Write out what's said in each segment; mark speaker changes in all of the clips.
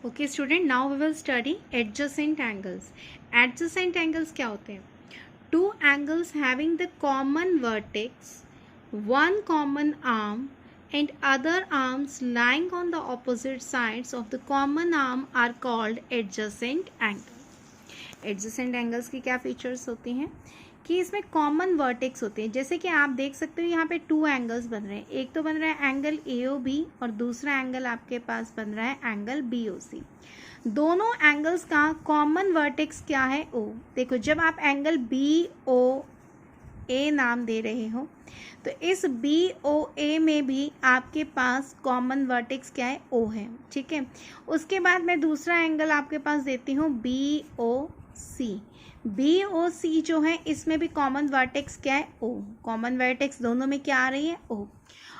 Speaker 1: Okay student, now we will study adjacent angles. Adjacent angles क्या होते हैं? Two angles having the common vertex, one common arm and other arms lying on the opposite sides of the common arm are called adjacent angle। Adjacent angles की क्या features होती हैं कि इसमें common vertex होते हैं। जैसे कि आप देख सकते हो यहाँ पे टू एंगल्स बन रहे हैं। एक तो बन रहा है एंगल AOB और दूसरा एंगल आपके पास बन रहा है एंगल BOC। दोनों एंगल्स का कॉमन वर्टेक्स क्या है? O। देखो, जब आप एंगल BOA नाम दे रहे हो तो इस BOA में भी आपके पास कॉमन वर्टेक्स क्या है? O है। ठीक है, उसके बाद मैं दूसरा एंगल आपके पास देती हूँ BOC। BOC जो है इसमें भी कॉमन वर्टेक्स क्या है? O। कॉमन वर्टेक्स दोनों में क्या आ रही है? O।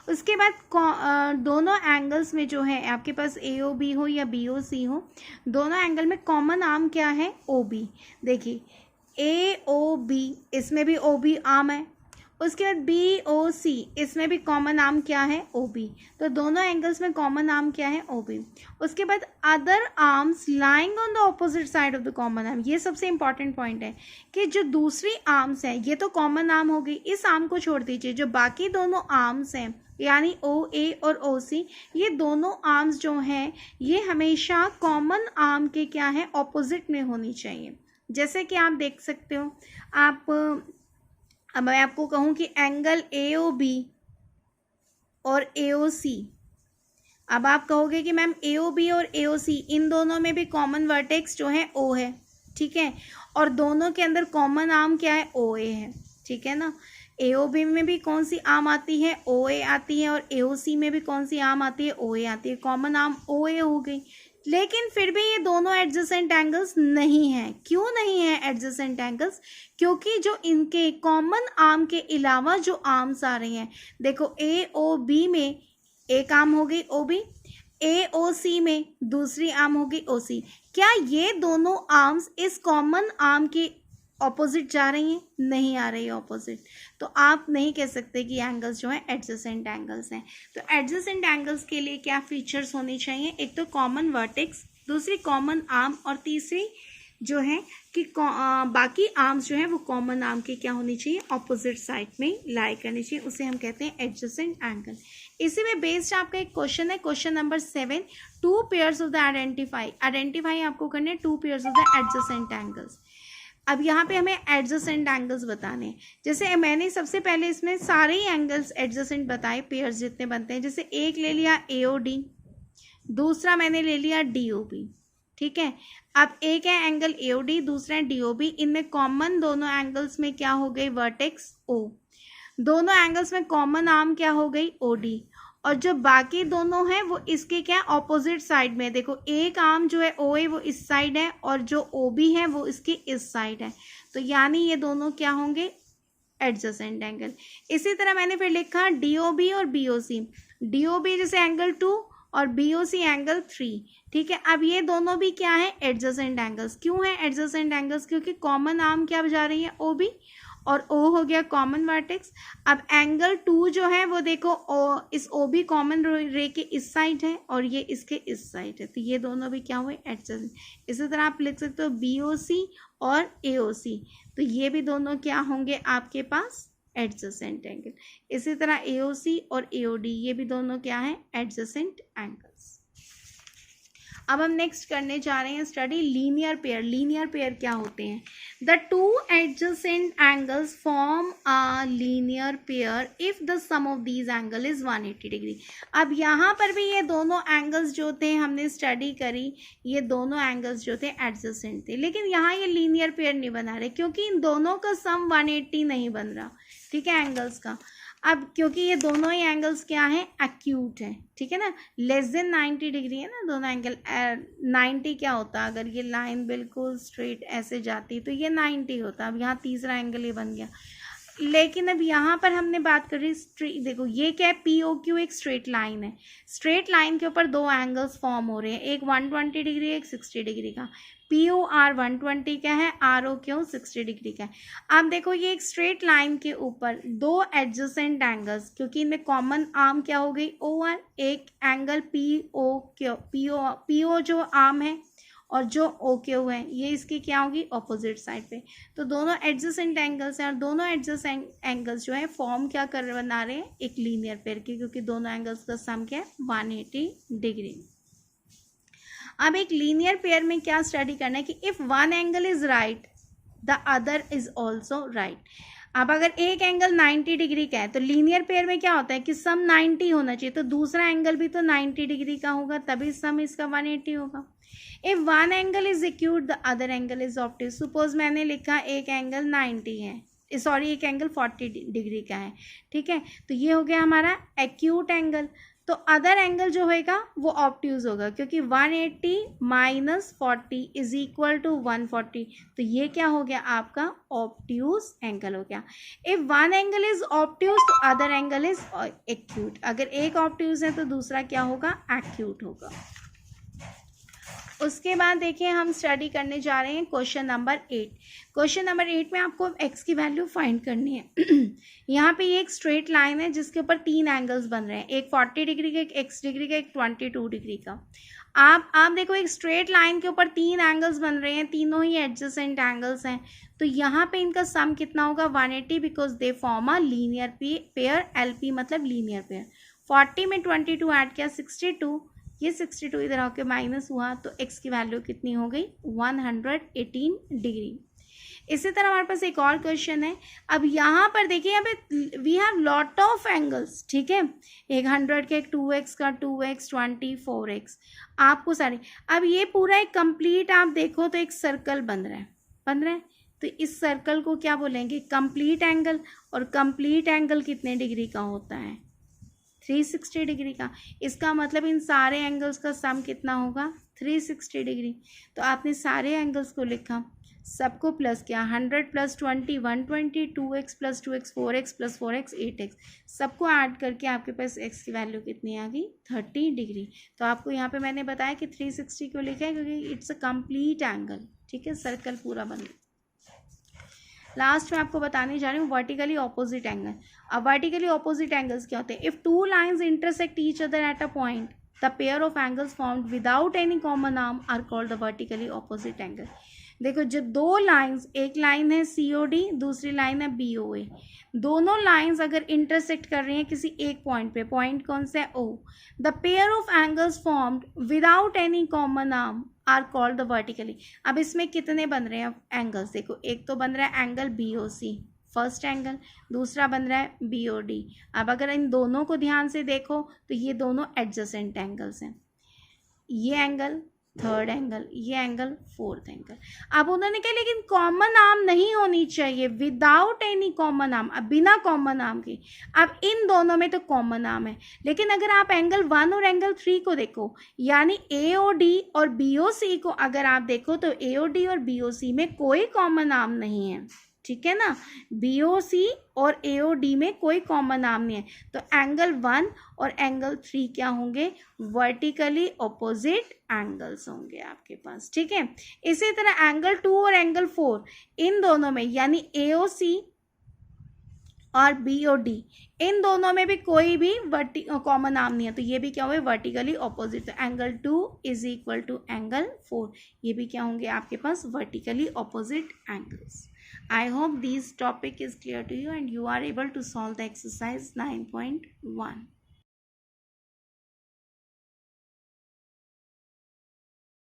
Speaker 1: उसके बाद दोनों एंगल्स में जो है आपके पास AOB हो या BOC हो, दोनों एंगल में कॉमन आर्म क्या है? OB। देखिए AOB, इसमें भी OB आर्म है। उसके बाद BOC, इसमें भी कॉमन आर्म क्या है? OB। तो दोनों एंगल्स में कॉमन आर्म क्या है? OB। उसके बाद other arms lying on the opposite side of the common arm. ये सबसे इंपॉर्टेंट पॉइंट है कि जो दूसरी आर्म्स है, ये तो कॉमन आर्म हो गई, इस आर्म को छोड़ दीजिए, जो बाकी दोनों आर्म्स हैं यानी OA और OC, ये दोनों आर्म्स जो हैं ये हमेशा कॉमन आर्म के क्या है? ऑपोजिट में होनी चाहिए। जैसे कि आप देख सकते हो, अब मैं आपको कहूँ कि एंगल AOB और AOC, अब आप कहोगे कि मैम AOB और AOC इन दोनों में भी कॉमन वर्टेक्स जो है O है। ठीक है, और दोनों के अंदर कॉमन आर्म क्या है? OA है। ठीक है ना, AOB में भी कौन सी आर्म आती है? OA आती है, और AOC में भी कौन सी आर्म आती है? OA आती है। कॉमन आर्म OA हो गई। लेकिन फिर भी ये दोनों एडजेसेंट एंगल्स नहीं हैं। क्यों नहीं है एडजेसेंट एंगल्स? क्योंकि जो इनके कॉमन आर्म के अलावा जो आर्म्स आ रही हैं, देखो AOB में एक आर्म हो गई OB, AOC में दूसरी आर्म हो गई OC। क्या ये दोनों आर्म्स इस कॉमन आर्म के ऑपोजिट जा रही हैं? नहीं आ रही है ऑपोजिट। तो आप नहीं कह सकते कि एंगल्स जो है एडजेसेंट एंगल्स हैं। तो एडजेसेंट एंगल्स के लिए क्या फीचर्स होनी चाहिए? एक तो कॉमन वर्टेक्स, दूसरी कॉमन आर्म, और तीसरी जो है कि बाकी आर्म्स जो है वो कॉमन आर्म की क्या होनी चाहिए? ऑपोजिट साइड में लाई करनी चाहिए। उसे हम कहते हैं एडजेसेंट एंगल। इसी में बेस्ड आपका एक क्वेश्चन है, question number 7, two pairs of the identify आपको करने हैं two pairs of the adjacent angles. अब यहाँ पे हमें एडजेसेंट एंगल्स बताने हैं। जैसे मैंने सबसे पहले इसमें सारे ही एंगल्स एडजेसेंट बताए, पेयर्स जितने बनते हैं। जैसे एक ले लिया AOD, दूसरा मैंने ले लिया DOB। ठीक है, अब एक है एंगल AOD, दूसरा है DOB। इनमें कॉमन दोनों एंगल्स में क्या हो गई? Vertex O। दोनों एंगल्स में कॉमन आर्म क्या हो गई? OD। और जो बाकी दोनों हैं वो इसके क्या ऑपोजिट साइड में। देखो, एक आर्म जो है OA वो इस साइड है, और जो OB है वो इसकी इस साइड है। तो यानी ये दोनों क्या होंगे? Adjacent angle. इसी तरह मैंने फिर लिखा DOB और BOC। DOB जैसे एंगल 2 और BOC एंगल 3। ठीक है, अब ये दोनों भी क्या है? Adjacent angles. क्यों है एडजेसेंट एंगल्स? क्योंकि कॉमन आर्म क्या जा रही है? OB, और O हो गया कॉमन वर्टेक्स। अब एंगल 2 जो है वो देखो इस OB कॉमन रे के इस साइड है, और ये इसके इस साइड है। तो ये दोनों भी क्या हुए? एडजेसेंट। इसी तरह आप लिख सकते हो BOC और AOC, तो ये भी दोनों क्या होंगे आपके पास? Adjacent angle. इसी तरह AOC और AOD, ये भी दोनों क्या है? Adjacent angles. अब हम नेक्स्ट करने जा रहे हैं study linear pair. Linear pair क्या होते हैं? The two adjacent angles form a linear pair if the sum of these angle is 180 degree. अब यहाँ पर भी ये दोनों एंगल्स जो थे, हमने स्टडी करी, ये दोनों एंगल्स जो थे एडजेसेंट थे। लेकिन यहाँ ये लीनियर पेयर नहीं बना रहे, क्योंकि इन दोनों का सम 180 नहीं बन रहा। ठीक है, एंगल्स का। अब क्योंकि ये दोनों ही एंगल्स क्या हैं? एक्यूट है। ठीक है ना, लेस देन 90 डिग्री है ना दोनों एंगल। 90 क्या होता? अगर ये लाइन बिल्कुल स्ट्रेट ऐसे जाती तो ये 90 होता। अब यहाँ तीसरा एंगल ये बन गया। लेकिन अब यहाँ पर हमने बात करी स्ट्रेट। देखो, ये क्या है? POQ एक स्ट्रेट लाइन है। स्ट्रेट लाइन के ऊपर दो एंगल्स फॉर्म हो रहे हैं, एक 120 डिग्री, एक 60 डिग्री का। POR 120 का है, ROQ 60 डिग्री का है। अब देखो ये एक स्ट्रेट लाइन के ऊपर दो एडजेसेंट एंगल्स, क्योंकि इनमें कॉमन आर्म क्या हो गई OR, एक एंगल PO जो आर्म है और जो OQ है ये इसकी क्या होगी ऑपोजिट साइड पे। तो दोनों एडजेसेंट एंगल्स हैं और दोनों एडजेसेंट एंगल्स जो है फॉर्म क्या कर बना रहे हैं एक लीनियर पेयर के, क्योंकि दोनों एंगल्स का सम क्या है 180 डिग्री। अब एक लीनियर पेयर में क्या स्टडी करना है कि if one angle is right the other is also right. अब अगर एक एंगल 90 डिग्री का है तो लीनियर पेयर में क्या होता है कि सम 90 होना चाहिए, तो दूसरा एंगल भी तो 90 डिग्री का होगा, तभी सम इसका 180 होगा। If one angle is acute the other angle is obtuse. Suppose मैंने लिखा एक एंगल 90 है, सॉरी एक एंगल 40 डिग्री का है, ठीक है, तो ये हो गया हमारा एक्यूट एंगल। तो अदर एंगल जो होगा वो ऑब्ट्यूज होगा, क्योंकि 180 माइनस 40 इज इक्वल टू 140, तो ये क्या हो गया आपका ऑब्ट्यूज एंगल हो गया। If one angle is obtuse तो अदर एंगल इज एक्यूट, अगर एक ऑब्ट्यूज है तो दूसरा क्या होगा एक्यूट होगा। उसके बाद देखिए हम स्टडी करने जा रहे हैं क्वेश्चन नंबर 8। क्वेश्चन नंबर 8 में आपको x की वैल्यू फाइंड करनी है। यहाँ पे ये एक स्ट्रेट लाइन है जिसके ऊपर तीन एंगल्स बन रहे हैं, एक 40 डिग्री का, एक x डिग्री का, एक 22 डिग्री का। आप देखो एक स्ट्रेट लाइन के ऊपर तीन एंगल्स बन रहे हैं, तीनों ही एडजेसेंट एंगल्स हैं, तो यहाँ पे इनका सम कितना होगा 180, because they form a linear pair, LP मतलब लीनियर पेयर। 40 में 22 ऐड किया 62, ये 62 इधर आके माइनस हुआ, तो x की वैल्यू कितनी हो गई 118 डिग्री। इसी तरह हमारे पास एक और क्वेश्चन है। अब यहाँ पर देखिए यहाँ पे we have lot of angles, ठीक है, एक 100 का, एक 2x का, 2x 20 4x, आपको सारे। अब ये पूरा एक कंप्लीट आप देखो तो एक सर्कल बन रहा है, तो इस सर्कल को क्या बोलेंगे कंप्लीट एंगल। और कंप्लीट एंगल कितने डिग्री का होता है 360 डिग्री का। इसका मतलब इन सारे एंगल्स का सम कितना होगा 360 डिग्री। तो आपने सारे एंगल्स को लिखा, सबको प्लस किया, 100 plus 20 120, 2x plus 2x 4x plus 4x 8x, सबको ऐड करके आपके पास x की वैल्यू कितनी आ गई 30 डिग्री। तो आपको यहाँ पे मैंने बताया कि 360 क्यों लिखा है, क्योंकि इट्स अ कंप्लीट एंगल, ठीक है, सर्कल पूरा बन गया। लास्ट में आपको बताने जा रही हूँ वर्टिकली ऑपोजिट एंगल। अब वर्टिकली ऑपोजिट एंगल्स क्या होते हैं, if two lines intersect each other at a point the pair of angles formed without any common arm are called the vertically opposite angle. देखो जब दो लाइंस, एक line है COD, दूसरी लाइन है BOA, दोनों लाइंस अगर इंटरसेक्ट कर रही हैं किसी एक पॉइंट पे, पॉइंट कौन सा है O, the pair of angles formed without any common arm are called the vertically. अब इसमें कितने बन रहे हैं एंगल्स, देखो एक तो बन रहा है एंगल BOC फर्स्ट एंगल, दूसरा बन रहा है BOD। अब अगर इन दोनों को ध्यान से देखो तो ये दोनों एडजेसेंट एंगल्स हैं, ये एंगल थर्ड एंगल, ये एंगल फोर्थ एंगल। अब उन्होंने कहा लेकिन कॉमन आर्म नहीं होनी चाहिए, विदाउट एनी कॉमन आर्म, अब बिना कॉमन आर्म के। अब इन दोनों में तो कॉमन आर्म है, लेकिन अगर आप एंगल 1 और एंगल 3 को देखो, यानी AOD और BOC को अगर आप देखो तो AOD और BOC में कोई कॉमन आर्म नहीं है, ठीक है ना, BOC और AOD में कोई कॉमन आर्म नहीं है, तो एंगल 1 और एंगल 3 क्या होंगे वर्टिकली ऑपोजिट एंगल्स होंगे आपके पास, ठीक है। इसी तरह एंगल 2 और एंगल 4 इन दोनों में, यानी AOC और BOD इन दोनों में भी कोई भी कॉमन आर्म नहीं है, तो ये भी क्या हुए वर्टिकली ऑपोजिट। तो angle 2 is equal to angle 4, ये भी क्या होंगे आपके पास vertically opposite angles. I hope this topic is clear to you and you are able to solve the exercise 9.1.